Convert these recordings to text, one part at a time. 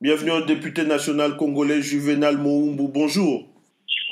Bienvenue au député national congolais Juvenal Moumbu. Bonjour.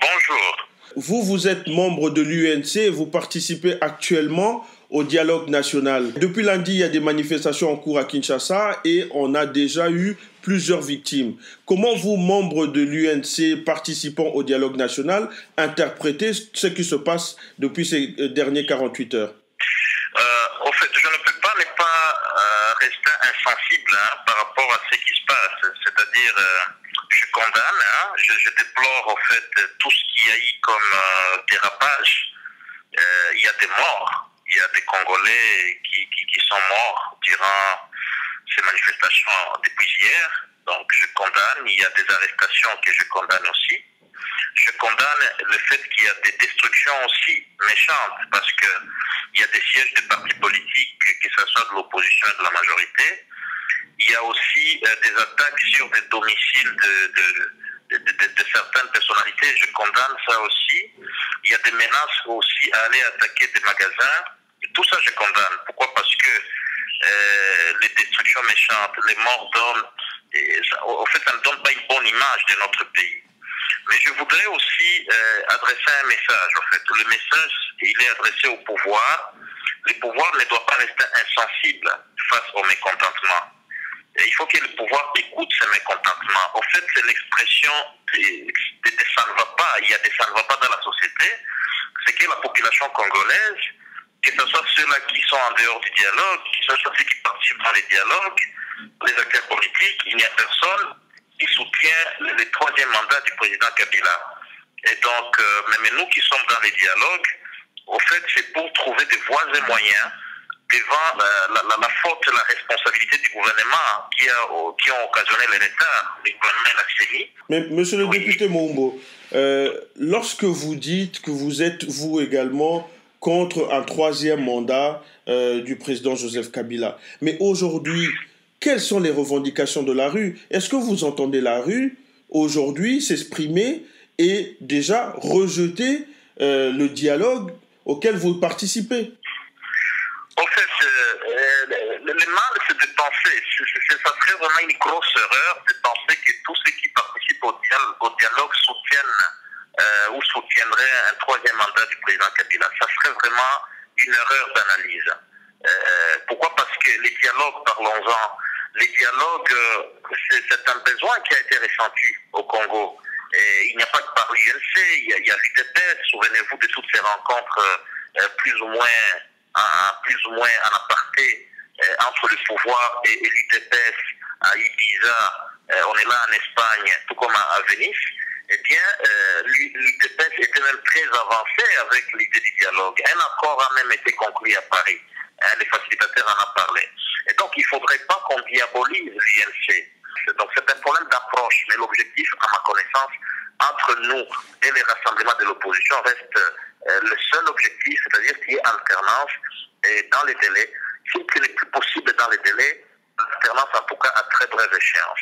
Bonjour. Vous êtes membre de l'UNC et vous participez actuellement au dialogue national. Depuis lundi, il y a des manifestations en cours à Kinshasa et on a déjà eu plusieurs victimes. Comment vous, membres de l'UNC participant au dialogue national, interprétez ce qui se passe depuis ces derniers 48 heures? Au fait, je ne peux pas ne pas rester insensible par rapport à ce qui se passe. C'est-à-dire, je condamne, je déplore au fait tout ce qu'il y a eu comme dérapage. Il y a des morts, il y a des Congolais qui sont morts durant ces manifestations depuis hier. Donc je condamne, il y a des arrestations que je condamne aussi. Je condamne le fait qu'il y a des destructions aussi méchantes parce qu'il y a des sièges de partis politiques, que ce soit de l'opposition et de la majorité. Il y a aussi des attaques sur des domiciles de certaines personnalités. Je condamne ça aussi. Il y a des menaces aussi à aller attaquer des magasins. Tout ça, je condamne. Pourquoi? Parce que les destructions méchantes, les morts d'hommes, au fait, ça ne donne pas une bonne image de notre pays. Mais je voudrais aussi adresser un message, en fait. Le message, il est adressé au pouvoir. Le pouvoir ne doit pas rester insensible face au mécontentement. Et il faut que le pouvoir écoute ce mécontentement. En fait, c'est l'expression de ça ne va pas. Il y a des ça ne va pas dans la société. C'est que la population congolaise, que ce soit ceux-là qui sont en dehors du dialogue, que ce soit ceux qui participent dans les dialogues, les acteurs politiques, il n'y a personne qui soutient le troisième mandat du président Kabila. Et donc, même nous qui sommes dans les dialogues, au fait, c'est pour trouver des voies et moyens devant la faute, la responsabilité du gouvernement qui ont occasionné les retards du gouvernement Lasseni. Mais monsieur le député Moumbu, lorsque vous dites que vous êtes, vous également, contre un troisième mandat du président Joseph Kabila, mais aujourd'hui, quelles sont les revendications de la rue? Est-ce que vous entendez la rue aujourd'hui s'exprimer et déjà rejeter le dialogue auquel vous participez? En fait, le mal, c'est de penser, ça serait vraiment une grosse erreur de penser que tous ceux qui participent au dialogue soutiennent ou soutiendraient un troisième mandat du président Kabila. Ça serait vraiment une erreur d'analyse. Pourquoi? Parce que les dialogues, parlons-en, les dialogues, c'est un besoin qui a été ressenti au Congo. Et il n'y a pas que par l'UNC, il y a l'UDPS, souvenez-vous de toutes ces rencontres plus ou moins en aparté entre le pouvoir et l'UDPS à Ibiza, on est là en Espagne, tout comme à Venise. Eh bien, l'UDPS était même très avancé avec l'idée du dialogue. Un accord a même été conclu à Paris. Les facilitateurs en ont parlé. Et donc, il ne faudrait pas qu'on diabolise l'UNC. Donc, c'est un problème d'approche. Mais l'objectif, à ma connaissance, entre nous et les rassemblements de l'opposition reste le seul objectif, c'est-à-dire qu'il y ait alternance dans les délais. S'il est le plus possible dans les délais, alternance en tout cas à très brève échéance.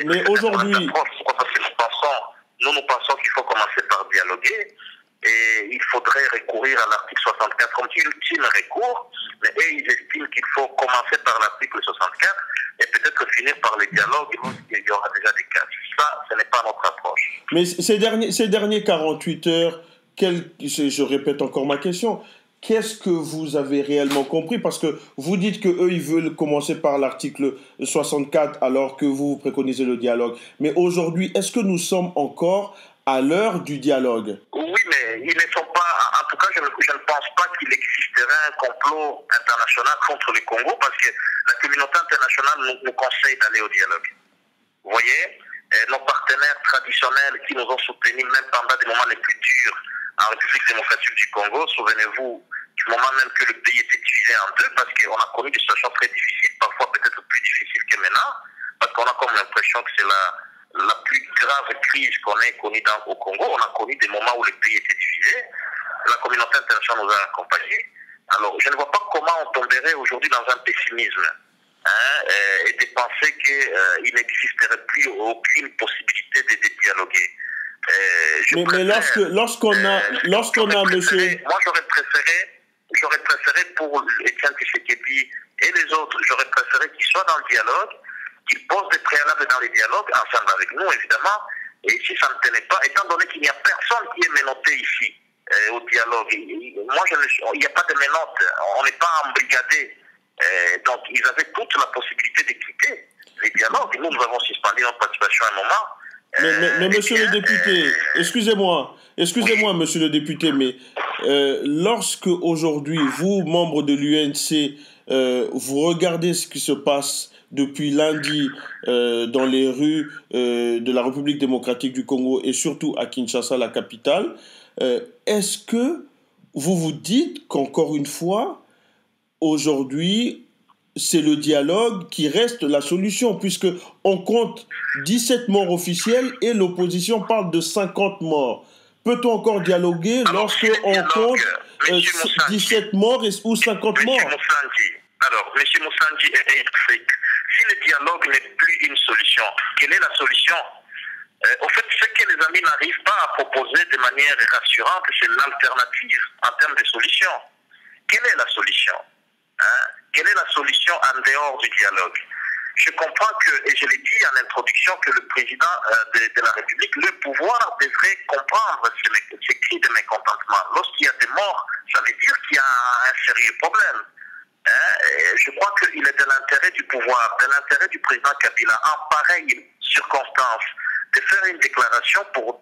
Mais aujourd'hui... Pourquoi? Parce que nous pensons qu'il faut commencer par dialoguer. Et il faudrait recourir à l'article 64 comme ultime recours, mais eux, ils estiment qu'il faut commencer par l'article 64 et peut-être finir par les dialogues lorsqu'il y aura déjà des cas. Ça, ce n'est pas notre approche. Mais ces derniers 48 heures, je répète encore ma question, qu'est-ce que vous avez réellement compris? Parce que vous dites qu'eux, ils veulent commencer par l'article 64 alors que vous préconisez le dialogue. Mais aujourd'hui, est-ce que nous sommes encore à l'heure du dialogue? Oui, mais ils ne sont pas... En tout cas, je ne pense pas qu'il existerait un complot international contre le Congo parce que la communauté internationale nous conseille d'aller au dialogue. Vous voyez, nos partenaires traditionnels qui nous ont soutenus même pendant des moments les plus durs en République démocratique du Congo, souvenez-vous du moment même que le pays était divisé en deux parce qu'on a connu des situations très difficiles, parfois peut-être plus difficiles que maintenant, parce qu'on a comme l'impression que c'est la plus grave crise qu'on ait connue au Congo. On a connu des moments où le pays était divisé. La communauté internationale nous a accompagnés. Alors, je ne vois pas comment on tomberait aujourd'hui dans un pessimisme et de penser qu'il n'existerait plus aucune possibilité de dialoguer. Mais lorsqu'on a, monsieur... Moi, j'aurais préféré pour Etienne Tshisekedi et les autres, j'aurais préféré qu'ils soient dans le dialogue qu'il pose des préalables dans les dialogues, ensemble avec nous évidemment, et si ça ne tenait pas, étant donné qu'il n'y a personne qui est menotté ici au dialogue, moi il n'y a pas de menottes, on n'est pas embrigadé, donc ils avaient toute la possibilité de quitter les dialogues, nous avons suspendu notre participation à un moment. Mais monsieur le député, excusez-moi, monsieur le député, mais lorsque aujourd'hui, vous, membres de l'UNC, vous regardez ce qui se passe depuis lundi dans les rues de la République démocratique du Congo et surtout à Kinshasa, la capitale, est-ce que vous vous dites qu'encore une fois, aujourd'hui, c'est le dialogue qui reste la solution, puisque on compte 17 morts officiels et l'opposition parle de 50 morts. Peut-on encore dialoguer lorsque on compte 17 morts ou 50 morts? Monsieur Moussandi est électrique. Si le dialogue n'est plus une solution, quelle est la solution? Au fait, ce que les amis n'arrivent pas à proposer de manière rassurante, c'est l'alternative en termes de solution. Quelle est la solution? Quelle est la solution en dehors du dialogue? Je comprends que, et je l'ai dit en introduction, que le président de la République, le pouvoir devrait comprendre ces cris de mécontentement. Lorsqu'il y a des morts, ça veut dire qu'il y a un sérieux problème. Je crois qu'il est de l'intérêt du pouvoir, de l'intérêt du président Kabila, en pareille circonstance, de faire une déclaration pour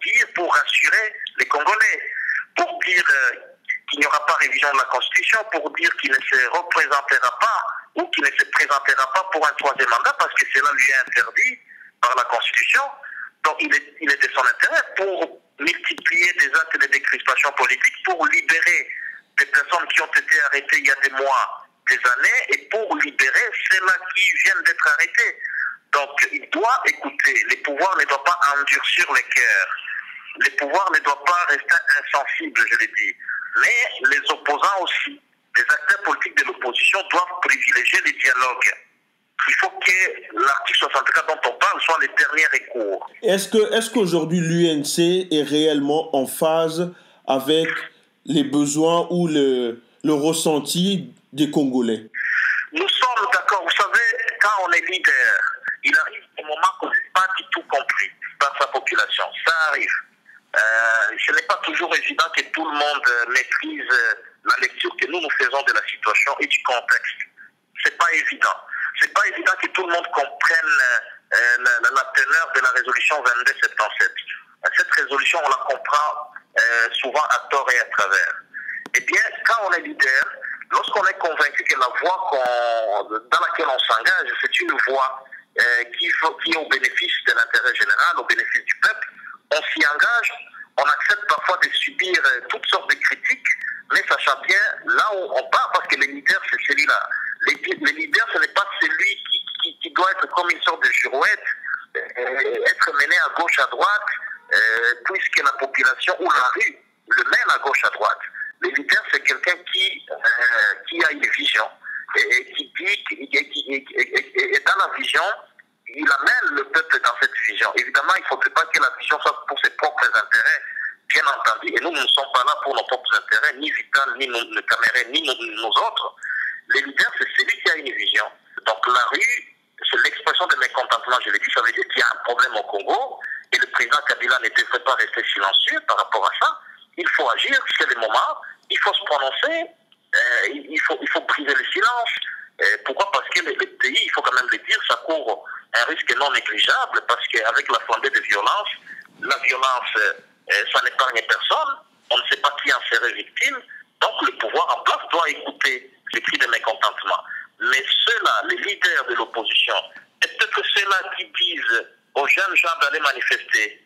rassurer les Congolais, pour dire qu'il n'y aura pas révision de la Constitution, pour dire qu'il ne se représentera pas ou qu'il ne se présentera pas pour un troisième mandat parce que cela lui est interdit par la Constitution. Donc il est de son intérêt pour multiplier des actes de décrispation politique, pour libérer des personnes qui ont été arrêtées il y a des mois, des années, et pour libérer ceux-là qui viennent d'être arrêtés. Donc il doit écouter, les pouvoirs ne doivent pas endurcir les cœurs, les pouvoirs ne doivent pas rester insensibles, je l'ai dit. Mais les opposants aussi, les acteurs politiques de l'opposition doivent privilégier les dialogues. Il faut que l'article 64 dont on parle soit le dernier recours. Est-ce qu'aujourd'hui l'UNC est réellement en phase avec les besoins ou le ressenti des Congolais? Nous sommes d'accord. Vous savez, quand on est leader, il arrive des moments qu'on n'a pas du tout compris par sa population. Ça arrive. Ce n'est pas toujours évident que tout le monde maîtrise la lecture que nous faisons de la situation et du contexte. C'est pas évident. C'est pas évident que tout le monde comprenne la teneur de la résolution 2277. Cette résolution, on la comprend souvent à tort et à travers. Eh bien, quand on est leader, lorsqu'on est convaincu que la voie dans laquelle on s'engage, c'est une voie qui est au bénéfice de l'intérêt général, au bénéfice du peuple, on s'y engage, on accepte parfois de subir toutes sortes de critiques, mais sachant bien là où on part, parce que le leader, c'est celui-là. Le leader, ce n'est pas celui qui doit être comme une sorte de girouette, être mené à gauche, à droite, puisque la population ou la rue le mène à gauche, à droite. Le leader, c'est quelqu'un qui a une vision, et qui dit, et dans la vision, il amène le peuple dans cette vision. Évidemment, il ne faudrait pas que la vision soit pour ses propres intérêts, bien entendu. Et nous ne sommes pas là pour nos propres intérêts, ni Vital, ni nos Camerounais, ni nos autres. Le leader, c'est celui qui a une vision. Donc la rue, c'est l'expression de mécontentement, je l'ai dit, ça veut dire qu'il y a un problème au Congo, et le président Kabila ne devrait pas rester silencieux par rapport à ça. Il faut agir, c'est le moment, il faut se prononcer, il faut briser le silence. Pourquoi? Parce que le pays, il faut quand même le dire, ça court un risque non négligeable, parce qu'avec la flambée de violence, la violence, ça n'épargne personne, on ne sait pas qui en serait victime, donc le pouvoir en place doit écouter les cris de mécontentement. Mais ceux-là, les leaders de l'opposition, et peut-être ceux-là qui disent aux jeunes gens d'aller manifester,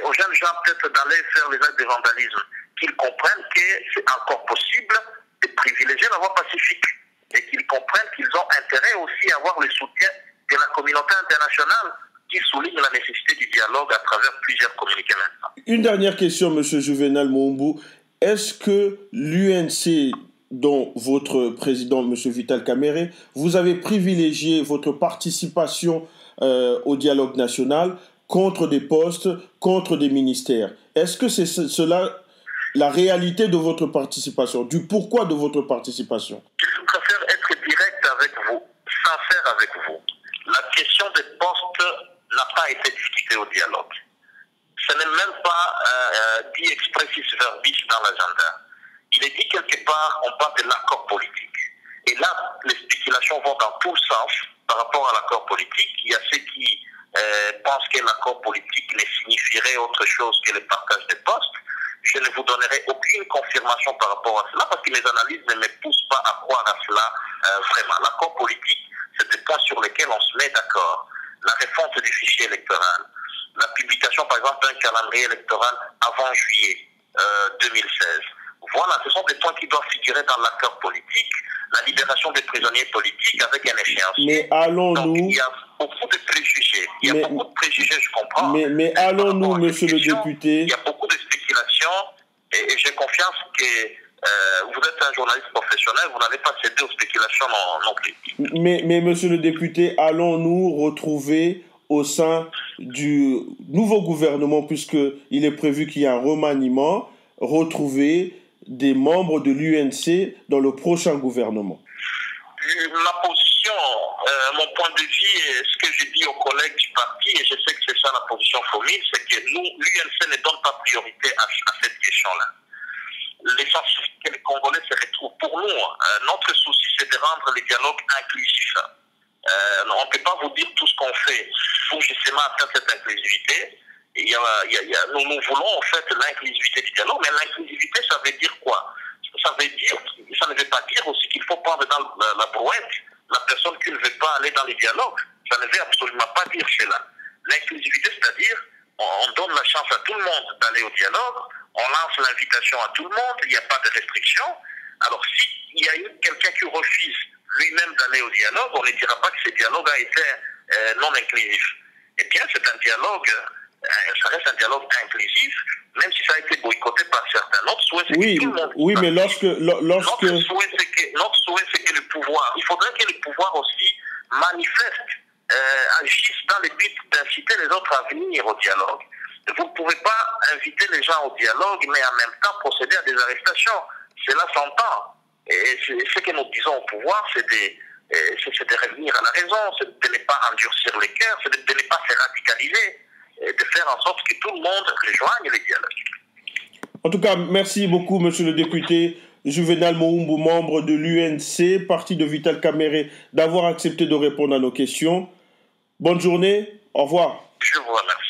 aux jeunes gens peut-être d'aller faire les actes de vandalisme, qu'ils comprennent que c'est encore possible de privilégier la voie pacifique et qu'ils comprennent qu'ils ont intérêt aussi à avoir le soutien de la communauté internationale qui souligne la nécessité du dialogue à travers plusieurs communiqués maintenant. Une dernière question, M. Juvenal Moumbu. Est-ce que l'UNC, dont votre président, M. Vital Kamerhe, vous avez privilégié votre participation au dialogue national contre des postes, contre des ministères? Est-ce que c'est cela la réalité de votre participation, du pourquoi de votre participation? Je préfère être direct avec vous, sincère avec vous. La question des postes n'a pas été discutée au dialogue. Ce n'est même pas dit expressis verbis dans l'agenda. Il est dit quelque part, on parle de l'accord politique. Et là, les spéculations vont dans tout le sens par rapport à l'accord politique. Il y a ceux qui pensent que l'accord politique ne signifierait autre chose que le partage des postes. Je ne vous donnerai aucune confirmation par rapport à cela parce que mes analyses ne me poussent pas à croire à cela vraiment. L'accord politique, c'est des points sur lesquels on se met d'accord. La refonte du fichier électoral, la publication par exemple d'un calendrier électoral avant juillet 2016. Voilà, ce sont des points qui doivent figurer dans l'accord politique. La libération des prisonniers politiques avec un échéancier. Mais allons-nous... Donc, il y a beaucoup de préjugés. Il y a beaucoup de préjugés, je comprends. Mais allons-nous, monsieur le député... Il y a beaucoup de spéculations et j'ai confiance que vous êtes un journaliste professionnel, vous n'avez pas cédé aux spéculations non plus. Mais monsieur le député, allons-nous retrouver au sein du nouveau gouvernement, puisqu'il est prévu qu'il y ait un remaniement, retrouver des membres de l'UNC dans le prochain gouvernement? Ma position, mon point de vue, et ce que j'ai dit aux collègues du parti, et je sais que c'est ça la position commune, c'est que nous, l'UNC ne donne pas priorité à cette question-là. L'essentiel que les Congolais se retrouvent pour nous. Notre souci, c'est de rendre le dialogue inclusif. On ne peut pas vous dire tout ce qu'on fait pour justement atteindre cette inclusivité. Nous voulons en fait l'inclusivité du dialogue, mais l'inclusivité, ça veut dire quoi? Ça ne veut pas dire aussi qu'il faut prendre dans la brouette la personne qui ne veut pas aller dans les dialogues. Ça ne veut absolument pas dire cela. L'inclusivité, c'est-à-dire on donne la chance à tout le monde d'aller au dialogue, on lance l'invitation à tout le monde, il n'y a pas de restriction. Alors s'il y a quelqu'un qui refuse lui-même d'aller au dialogue, on ne dira pas que ce dialogue a été non inclusif. Eh bien, c'est un dialogue, ça reste un dialogue inclusif, même si ça a été boycotté par certains. Notre souhait, c'est que tout le monde... Oui, mais lorsque... Notre souhait, c'est que le pouvoir... Il faudrait que le pouvoir aussi manifeste, agisse dans le but d'inciter les autres à venir au dialogue. Vous ne pouvez pas inviter les gens au dialogue, mais en même temps procéder à des arrestations. Cela s'entend. Et ce que nous disons au pouvoir, c'est de revenir à la raison, c'est de ne pas endurcir les cœurs, c'est de ne pas se radicaliser, et de faire en sorte que tout le monde rejoigne les dialogues. En tout cas, merci beaucoup, monsieur le député Juvenal Moumbu, membre de l'UNC, parti de Vital Kamerhe, d'avoir accepté de répondre à nos questions. Bonne journée, au revoir. Je vous remercie.